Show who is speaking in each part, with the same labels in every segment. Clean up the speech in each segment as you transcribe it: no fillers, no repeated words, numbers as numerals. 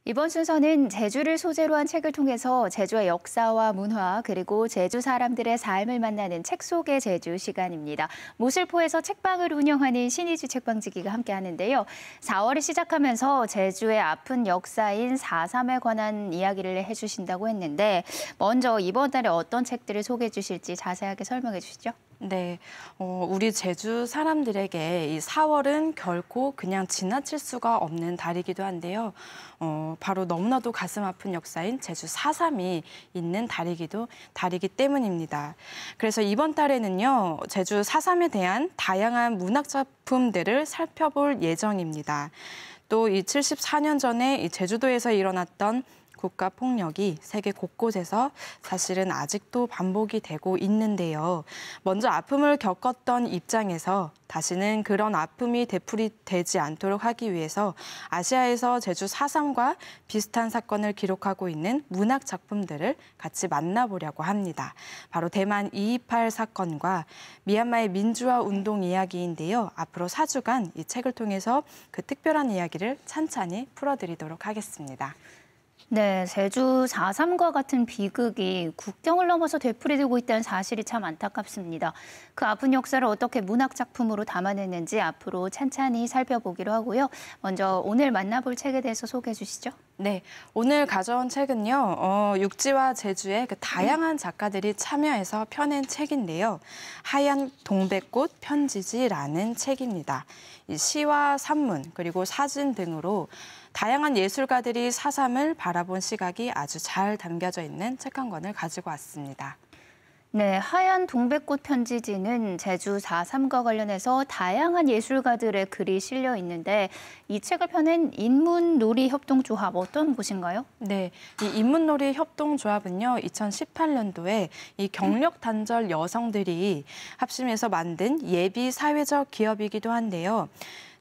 Speaker 1: 이번 순서는 제주를 소재로 한 책을 통해서 제주의 역사와 문화 그리고 제주 사람들의 삶을 만나는 책 속의 제주 시간입니다. 모슬포에서 책방을 운영하는 신의주 책방지기가 함께하는데요. 4월을 시작하면서 제주의 아픈 역사인 4.3에 관한 이야기를 해주신다고 했는데 먼저 이번 달에 어떤 책들을 소개해 주실지 자세하게 설명해 주시죠.
Speaker 2: 네, 우리 제주 사람들에게 이 4월은 결코 그냥 지나칠 수가 없는 달이기도 한데요. 바로 너무나도 가슴 아픈 역사인 제주 4.3이 있는 달이기 때문입니다. 그래서 이번 달에는요, 제주 4.3에 대한 다양한 문학 작품들을 살펴볼 예정입니다. 또 이 74년 전에 이 제주도에서 일어났던 국가폭력이 세계 곳곳에서 사실은 아직도 반복이 되고 있는데요. 먼저 아픔을 겪었던 입장에서 다시는 그런 아픔이 되풀이되지 않도록 하기 위해서 아시아에서 제주 4.3과 비슷한 사건을 기록하고 있는 문학 작품들을 같이 만나보려고 합니다. 바로 대만 2.28 사건과 미얀마의 민주화 운동 이야기인데요. 앞으로 4주간 이 책을 통해서 그 특별한 이야기를 찬찬히 풀어드리도록 하겠습니다.
Speaker 1: 네, 제주 4.3과 같은 비극이 국경을 넘어서 되풀이되고 있다는 사실이 참 안타깝습니다. 그 아픈 역사를 어떻게 문학 작품으로 담아냈는지 앞으로 찬찬히 살펴보기로 하고요. 먼저 오늘 만나볼 책에 대해서 소개해 주시죠.
Speaker 2: 네, 오늘 가져온 책은요, 육지와 제주의 그 다양한 작가들이 참여해서 펴낸 책인데요. 하얀 동백꽃 편지지라는 책입니다. 이 시와 산문 그리고 사진 등으로 다양한 예술가들이 4.3을 바라본 시각이 아주 잘 담겨져 있는 책 한 권을 가지고 왔습니다.
Speaker 1: 네, 하얀 동백꽃 편지지는 제주 4.3과 관련해서 다양한 예술가들의 글이 실려 있는데 이 책을 펴낸 인문놀이협동조합 어떤 곳인가요?
Speaker 2: 네, 이 인문놀이협동조합은요, 2018년도에 이 경력 단절 여성들이 합심해서 만든 예비 사회적 기업이기도 한데요.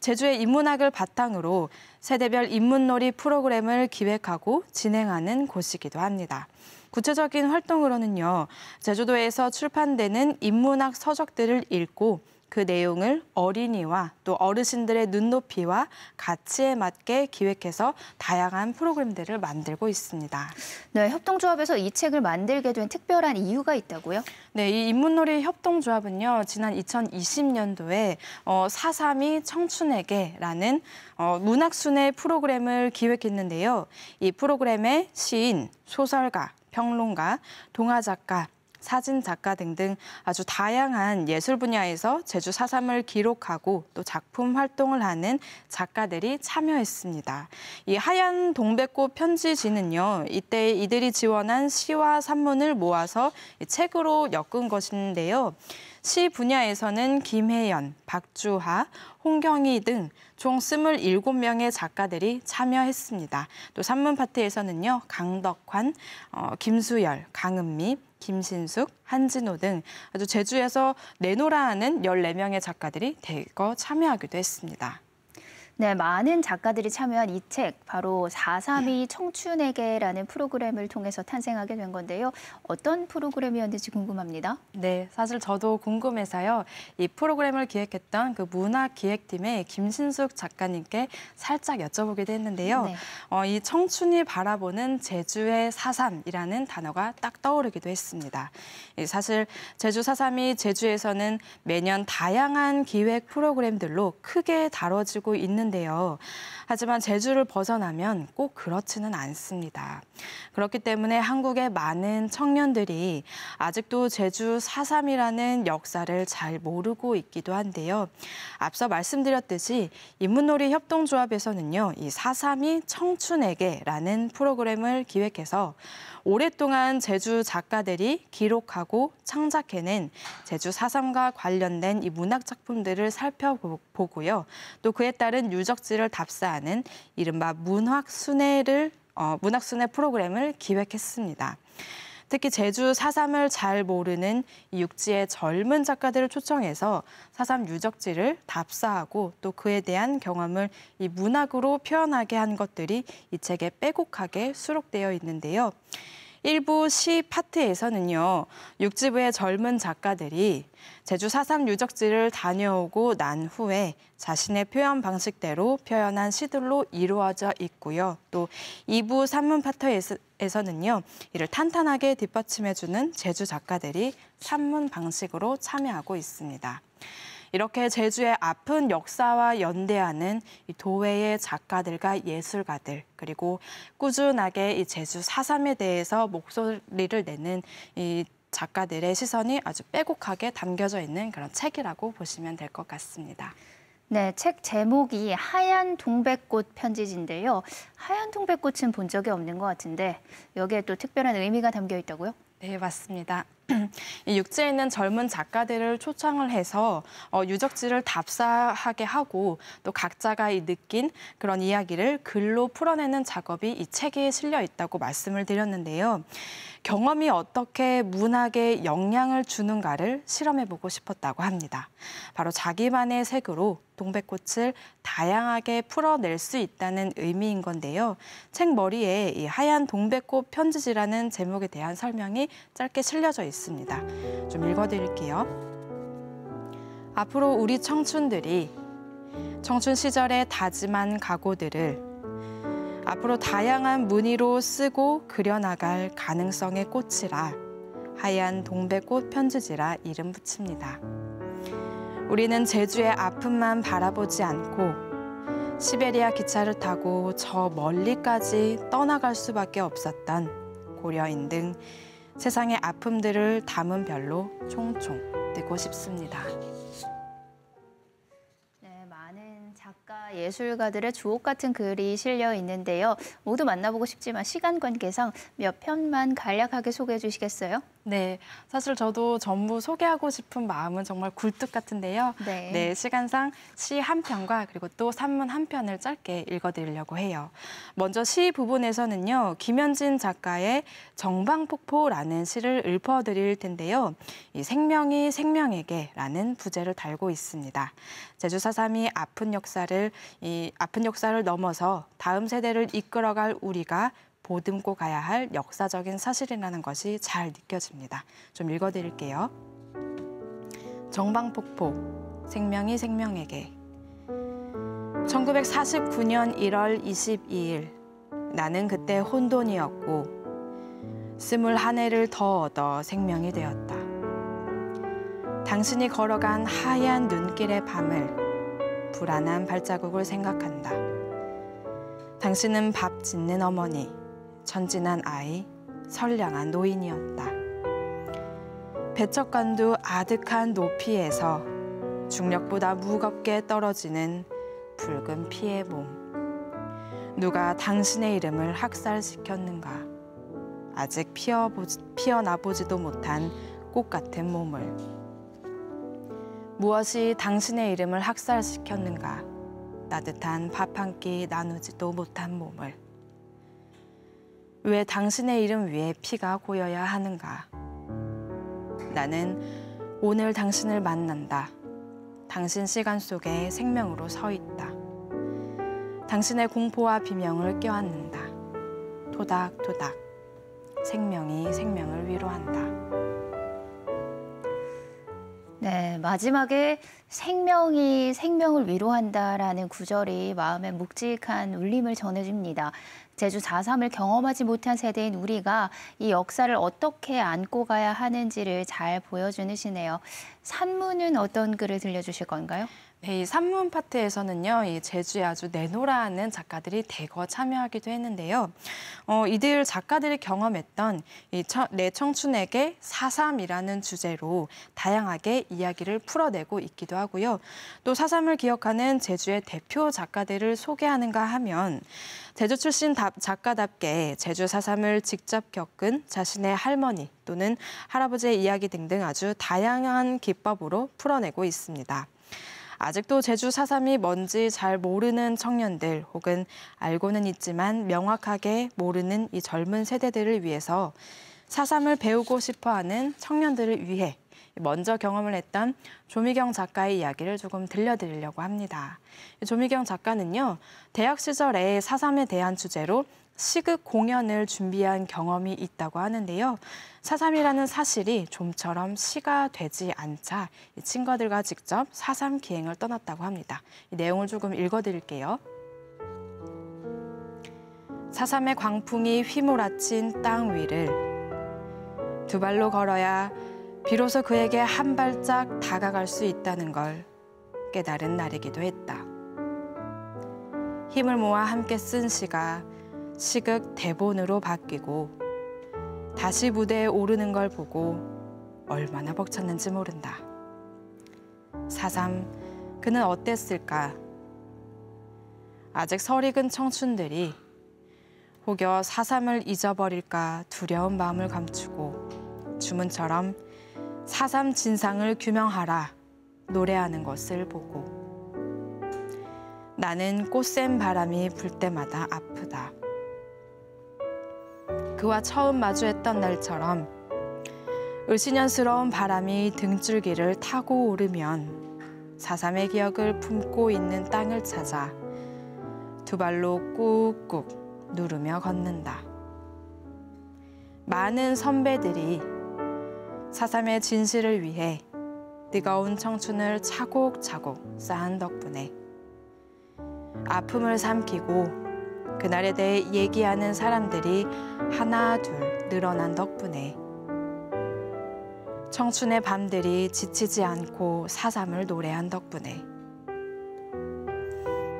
Speaker 2: 제주의 인문학을 바탕으로 세대별 인문놀이 프로그램을 기획하고 진행하는 곳이기도 합니다. 구체적인 활동으로는요, 제주도에서 출판되는 인문학 서적들을 읽고 그 내용을 어린이와 또 어르신들의 눈높이와 가치에 맞게 기획해서 다양한 프로그램들을 만들고 있습니다.
Speaker 1: 네, 협동조합에서 이 책을 만들게 된 특별한 이유가 있다고요?
Speaker 2: 네, 이 인문놀이 협동조합은요, 지난 2020년도에 4.3이 청춘에게라는 문학순회 프로그램을 기획했는데요. 이 프로그램에 시인, 소설가, 평론가, 동화작가, 사진작가 등등 아주 다양한 예술 분야에서 제주 4.3을 기록하고 또 작품 활동을 하는 작가들이 참여했습니다. 이 하얀 동백꽃 편지지는요, 이때 이들이 지원한 시와 산문을 모아서 책으로 엮은 것인데요. 시 분야에서는 김혜연, 박주하, 홍경희 등 총 27명의 작가들이 참여했습니다. 또 산문 파트에서는요, 강덕환, 김수열, 강은미, 김신숙, 한진호 등 아주 제주에서 내노라 하는 14명의 작가들이 대거 참여하기도 했습니다.
Speaker 1: 네, 많은 작가들이 참여한 이 책, 바로 4.3이 청춘에게라는 프로그램을 통해서 탄생하게 된 건데요. 어떤 프로그램이었는지 궁금합니다.
Speaker 2: 네, 사실 저도 궁금해서요. 이 프로그램을 기획했던 그 문화기획팀의 김신숙 작가님께 살짝 여쭤보기도 했는데요.
Speaker 1: 네.
Speaker 2: 이 청춘이 바라보는 제주의 4.3이라는 단어가 딱 떠오르기도 했습니다. 사실 제주 4.3이 제주에서는 매년 다양한 기획 프로그램들로 크게 다뤄지고 있는데요. 하지만 제주를 벗어나면 꼭 그렇지는 않습니다. 그렇기 때문에 한국의 많은 청년들이 아직도 제주 4.3이라는 역사를 잘 모르고 있기도 한데요. 앞서 말씀드렸듯이 인문놀이 협동조합에서는요, 이 4.3이 청춘에게라는 프로그램을 기획해서 오랫동안 제주 작가들이 기록하고 창작해낸 제주 4.3과 관련된 이 문학 작품들을 살펴보고요. 또 그에 따른 유적지를 답사하는 이른바 문학순회 프로그램을 기획했습니다. 특히 제주 4.3을 잘 모르는 이 육지의 젊은 작가들을 초청해서 4.3 유적지를 답사하고 또 그에 대한 경험을 이 문학으로 표현하게 한 것들이 이 책에 빼곡하게 수록되어 있는데요. 일부 시 파트에서는요, 육지부의 젊은 작가들이 제주 4.3 유적지를 다녀오고 난 후에 자신의 표현 방식대로 표현한 시들로 이루어져 있고요. 또 2부 산문 파트에서는요, 이를 탄탄하게 뒷받침해주는 제주 작가들이 산문 방식으로 참여하고 있습니다. 이렇게 제주의 아픈 역사와 연대하는 이 도회의 작가들과 예술가들, 그리고 꾸준하게 이 제주 4.3에 대해서 목소리를 내는 이 작가들의 시선이 아주 빼곡하게 담겨져 있는 그런 책이라고 보시면 될 것 같습니다.
Speaker 1: 네, 책 제목이 하얀 동백꽃 편지지인데요. 하얀 동백꽃은 본 적이 없는 것 같은데 여기에 또 특별한 의미가 담겨 있다고요?
Speaker 2: 네, 맞습니다. 이 육지에 있는 젊은 작가들을 초청을 해서 유적지를 답사하게 하고 또 각자가 이 느낀 그런 이야기를 글로 풀어내는 작업이 이 책에 실려 있다고 말씀을 드렸는데요. 경험이 어떻게 문학에 영향을 주는가를 실험해보고 싶었다고 합니다. 바로 자기만의 색으로 동백꽃을 다양하게 풀어낼 수 있다는 의미인 건데요. 책 머리에 이 하얀 동백꽃 편지지라는 제목에 대한 설명이 짧게 실려져 있습니다. 좀 읽어드릴게요. 앞으로 우리 청춘들이 청춘 시절의 다짐한 각오들을 앞으로 다양한 무늬로 쓰고 그려나갈 가능성의 꽃이라 하얀 동백꽃 편지지라 이름 붙입니다. 우리는 제주의 아픔만 바라보지 않고 시베리아 기차를 타고 저 멀리까지 떠나갈 수밖에 없었던 고려인 등 세상의 아픔들을 담은 별로 총총 뜨고 싶습니다.
Speaker 1: 많은 작가, 예술가들의 주옥 같은 글이 실려 있는데요. 모두 만나보고 싶지만 시간 관계상 몇 편만 간략하게 소개해 주시겠어요?
Speaker 2: 네, 사실 저도 전부 소개하고 싶은 마음은 정말 굴뚝 같은데요. 네, 시간상 시 한 편과 그리고 또 산문 한 편을 짧게 읽어드리려고 해요. 먼저 시 부분에서는요, 김현진 작가의 정방폭포라는 시를 읊어드릴 텐데요. 이 생명이 생명에게라는 부제를 달고 있습니다. 제주 4.3이 아픈 역사를 넘어서 다음 세대를 이끌어갈 우리가 보듬고 가야 할 역사적인 사실이라는 것이 잘 느껴집니다. 좀 읽어드릴게요. 정방폭포, 생명이 생명에게. 1949년 1월 22일, 나는 그때 혼돈이었고 21해를 더 얻어 생명이 되었다. 당신이 걸어간 하얀 눈길의 밤을 불안한 발자국을 생각한다. 당신은 밥 짓는 어머니, 천진한 아이, 선량한 노인이었다. 배척간두 아득한 높이에서 중력보다 무겁게 떨어지는 붉은 피의 몸. 누가 당신의 이름을 학살시켰는가? 아직 피어나보지도 못한 꽃 같은 몸을. 무엇이 당신의 이름을 학살시켰는가? 따뜻한 밥 한 끼 나누지도 못한 몸을. 왜 당신의 이름 위에 피가 고여야 하는가? 나는 오늘 당신을 만난다. 당신 시간 속에 생명으로 서 있다. 당신의 공포와 비명을 껴안는다. 토닥토닥. 생명이 생명을 위로한다.
Speaker 1: 네, 마지막에 생명이 생명을 위로한다라는 구절이 마음에 묵직한 울림을 전해줍니다. 제주 4.3을 경험하지 못한 세대인 우리가 이 역사를 어떻게 안고 가야 하는지를 잘 보여주는 시네요. 산문은 어떤 글을 들려주실 건가요?
Speaker 2: 네, 이 산문 파트에서는요, 이 제주에 아주 내노라하는 작가들이 대거 참여하기도 했는데요. 이들 작가들이 경험했던 내 청춘에게 4.3이라는 주제로 다양하게 이야기를 풀어내고 있기도 하고요. 또 4.3을 기억하는 제주의 대표 작가들을 소개하는가 하면 제주 출신 작가답게 제주 4.3을 직접 겪은 자신의 할머니 또는 할아버지의 이야기 등등 아주 다양한 기법으로 풀어내고 있습니다. 아직도 제주 4.3이 뭔지 잘 모르는 청년들 혹은 알고는 있지만 명확하게 모르는 이 젊은 세대들을 위해서 4.3을 배우고 싶어하는 청년들을 위해 먼저 경험을 했던 조미경 작가의 이야기를 조금 들려드리려고 합니다. 조미경 작가는요, 대학 시절에 4.3에 대한 주제로 시극 공연을 준비한 경험이 있다고 하는데요. 4.3이라는 사실이 좀처럼 시가 되지 않자 친구들과 직접 4.3 기행을 떠났다고 합니다. 이 내용을 조금 읽어드릴게요. 4.3의 광풍이 휘몰아친 땅 위를 두 발로 걸어야 비로소 그에게 한 발짝 다가갈 수 있다는 걸 깨달은 날이기도 했다. 힘을 모아 함께 쓴 시가 시극 대본으로 바뀌고 다시 무대에 오르는 걸 보고 얼마나 벅찼는지 모른다. 4.3, 그는 어땠을까? 아직 설익은 청춘들이 혹여 4.3을 잊어버릴까 두려운 마음을 감추고 주문처럼 4.3 진상을 규명하라 노래하는 것을 보고 나는 꽃샘 바람이 불 때마다 아프다. 그와 처음 마주했던 날처럼 을씨년스러운 바람이 등줄기를 타고 오르면 4.3의 기억을 품고 있는 땅을 찾아 두 발로 꾹꾹 누르며 걷는다. 많은 선배들이 4.3의 진실을 위해 뜨거운 청춘을 차곡차곡 쌓은 덕분에 아픔을 삼키고 그날에 대해 얘기하는 사람들이 하나 둘 늘어난 덕분에 청춘의 밤들이 지치지 않고 4.3을 노래한 덕분에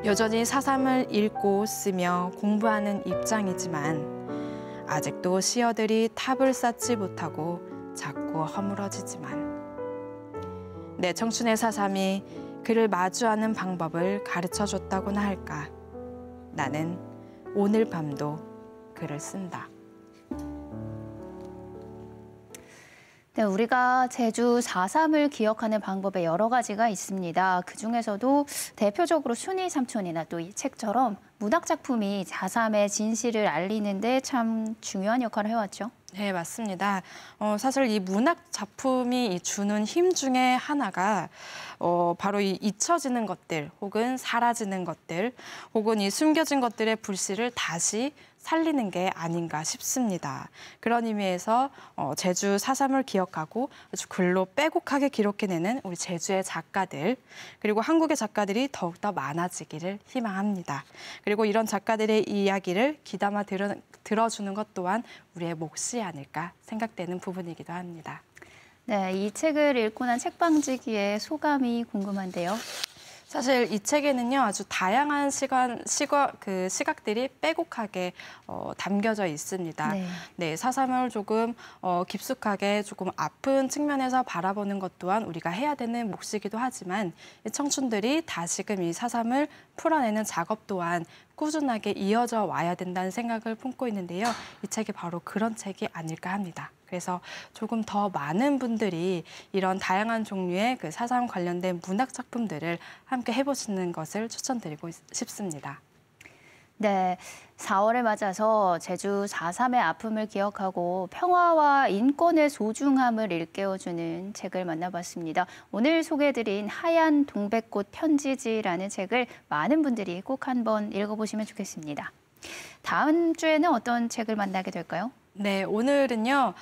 Speaker 2: 여전히 4.3을 읽고 쓰며 공부하는 입장이지만 아직도 시어들이 탑을 쌓지 못하고 자꾸 허물어지지만 내 청춘의 4.3이 그를 마주하는 방법을 가르쳐줬다고나 할까. 나는 오늘 밤도 글을 쓴다.
Speaker 1: 네, 우리가 제주 4.3을 기억하는 방법에 여러 가지가 있습니다. 그중에서도 대표적으로 순이 삼촌이나 또 이 책처럼 문학작품이 4.3의 진실을 알리는 데 참 중요한 역할을 해왔죠.
Speaker 2: 네, 맞습니다. 사실 이 문학 작품이 주는 힘 중에 하나가 바로 이 잊혀지는 것들 혹은 사라지는 것들 혹은 이 숨겨진 것들의 불씨를 다시 살리는 게 아닌가 싶습니다. 그런 의미에서 제주 4.3을 기억하고 아주 글로 빼곡하게 기록해내는 우리 제주의 작가들 그리고 한국의 작가들이 더욱더 많아지기를 희망합니다. 그리고 이런 작가들의 이야기를 귀담아 들어주는 것 또한 우리의 몫이 아닐까 생각되는 부분이기도 합니다.
Speaker 1: 네, 이 책을 읽고 난 책방지기의 소감이 궁금한데요.
Speaker 2: 사실 이 책에는요 아주 다양한 시각들이 빼곡하게 담겨져 있습니다. 네, 4.3을 조금 깊숙하게 조금 아픈 측면에서 바라보는 것 또한 우리가 해야 되는 몫이기도 하지만 청춘들이 다시금 이 4.3을 풀어내는 작업 또한 꾸준하게 이어져 와야 된다는 생각을 품고 있는데요. 이 책이 바로 그런 책이 아닐까 합니다. 그래서 조금 더 많은 분들이 이런 다양한 종류의 그 4.3 관련된 문학 작품들을 함께 해보시는 것을 추천드리고 싶습니다.
Speaker 1: 네, 4월을 맞아서 제주 4.3의 아픔을 기억하고 평화와 인권의 소중함을 일깨워주는 책을 만나봤습니다. 오늘 소개해드린 하얀 동백꽃 편지지라는 책을 많은 분들이 꼭 한번 읽어보시면 좋겠습니다. 다음 주에는 어떤 책을 만나게 될까요?
Speaker 2: 네, 오늘은요,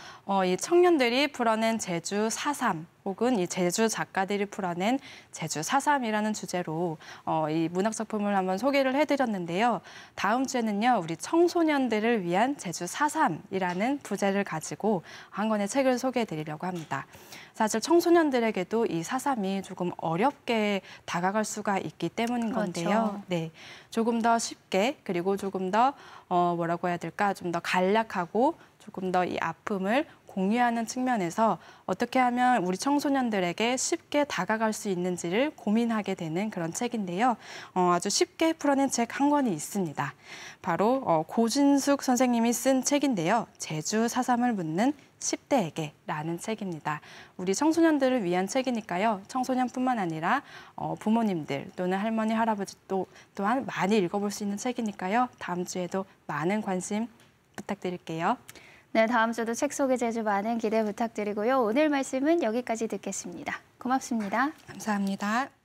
Speaker 2: 이 청년들이 풀어낸 제주 4.3 혹은 이 제주 작가들이 풀어낸 제주 4.3이라는 주제로 이 문학 작품을 한번 소개를 해드렸는데요. 다음 주에는요, 우리 청소년들을 위한 제주 4.3이라는 부제를 가지고 한 권의 책을 소개해드리려고 합니다. 사실 청소년들에게도 이 4.3이 조금 어렵게 다가갈 수가 있기 때문인 건데요.
Speaker 1: 그렇죠.
Speaker 2: 네, 조금 더 쉽게 그리고 조금 더 뭐라고 해야 될까? 좀 더 간략하고 조금 더 이 아픔을 공유하는 측면에서 어떻게 하면 우리 청소년들에게 쉽게 다가갈 수 있는지를 고민하게 되는 그런 책인데요. 아주 쉽게 풀어낸 책 한 권이 있습니다. 바로 고진숙 선생님이 쓴 책인데요. 제주 4.3을 묻는 10대에게라는 책입니다. 우리 청소년들을 위한 책이니까요. 청소년뿐만 아니라 부모님들 또는 할머니, 할아버지 또한 많이 읽어볼 수 있는 책이니까요. 다음 주에도 많은 관심 부탁드릴게요.
Speaker 1: 네, 다음 주도 책 속의 제주 많은 기대 부탁드리고요. 오늘 말씀은 여기까지 듣겠습니다. 고맙습니다.
Speaker 2: 감사합니다.